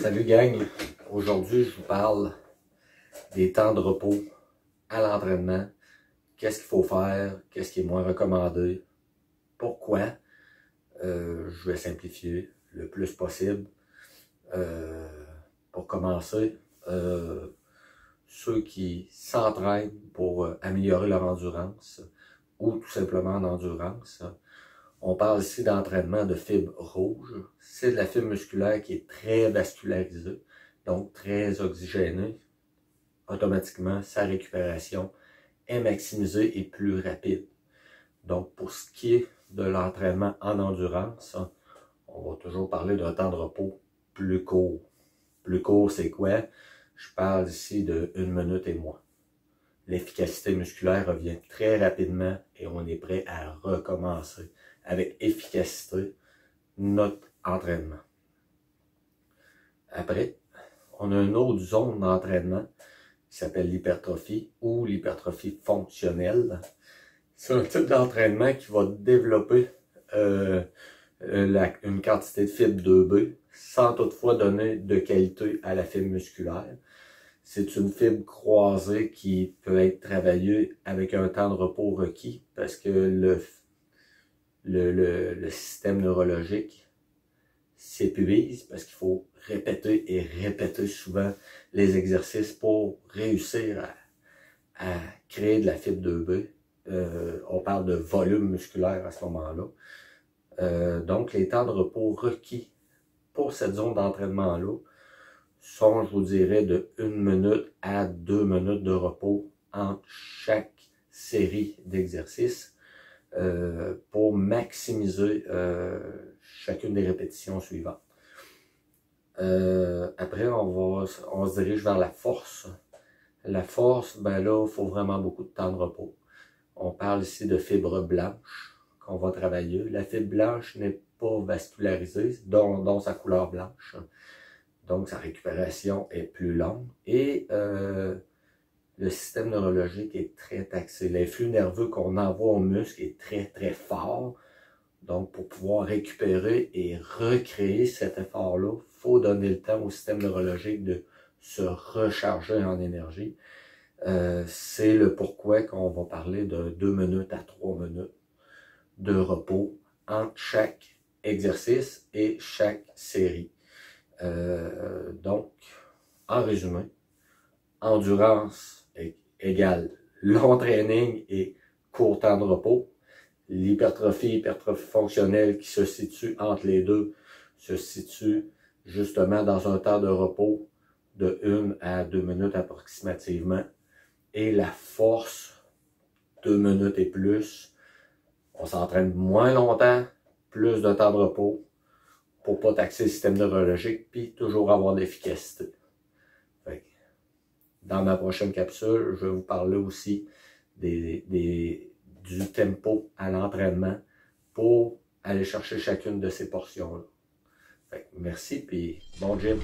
Salut gang, aujourd'hui je vous parle des temps de repos à l'entraînement, qu'est-ce qu'il faut faire, qu'est-ce qui est moins recommandé, pourquoi. Je vais simplifier le plus possible. Pour commencer, ceux qui s'entraînent pour améliorer leur endurance ou tout simplement l'endurance, on parle ici d'entraînement de fibres rouges. C'est de la fibre musculaire qui est très vascularisée, donc très oxygénée. Automatiquement, sa récupération est maximisée et plus rapide. Donc, pour ce qui est de l'entraînement en endurance, on va toujours parler d'un temps de repos plus court. Plus court, c'est quoi? Je parle ici de 1 minute et moins. L'efficacité musculaire revient très rapidement et on est prêt à recommencer avec efficacité notre entraînement. Après, on a une autre zone d'entraînement qui s'appelle l'hypertrophie ou l'hypertrophie fonctionnelle. C'est un type d'entraînement qui va développer une quantité de fibre 2B sans toutefois donner de qualité à la fibre musculaire. C'est une fibre croisée qui peut être travaillée avec un temps de repos requis parce que le système neurologique s'épuise parce qu'il faut répéter et répéter souvent les exercices pour réussir à créer de la fibre 2B. On parle de volume musculaire à ce moment-là. Donc, les temps de repos requis pour cette zone d'entraînement-là sont, je vous dirais, de 1 minute à 2 minutes de repos entre chaque série d'exercices pour maximiser chacune des répétitions suivantes. Après, on se dirige vers la force. La force, ben là, il faut vraiment beaucoup de temps de repos. On parle ici de fibre blanche qu'on va travailler. La fibre blanche n'est pas vascularisée, dont sa couleur blanche. Donc, sa récupération est plus longue. Et le système neurologique est très taxé. L'influx nerveux qu'on envoie aux muscles est très, très fort. Donc, pour pouvoir récupérer et recréer cet effort-là, il faut donner le temps au système neurologique de se recharger en énergie. C'est le pourquoi qu'on va parler de 2 minutes à 3 minutes de repos entre chaque exercice et chaque série. Donc, en résumé, endurance égale long training et court temps de repos. L'hypertrophie fonctionnelle qui se situe entre les deux se situe justement dans un temps de repos de 1 à 2 minutes approximativement. Et la force, 2 minutes et plus. On s'entraîne moins longtemps, plus de temps de repos pour pas taxer le système neurologique puis toujours avoir de l'efficacité. Dans ma prochaine capsule, je vais vous parler aussi du tempo à l'entraînement pour aller chercher chacune de ces portions-là. Merci puis bon gym!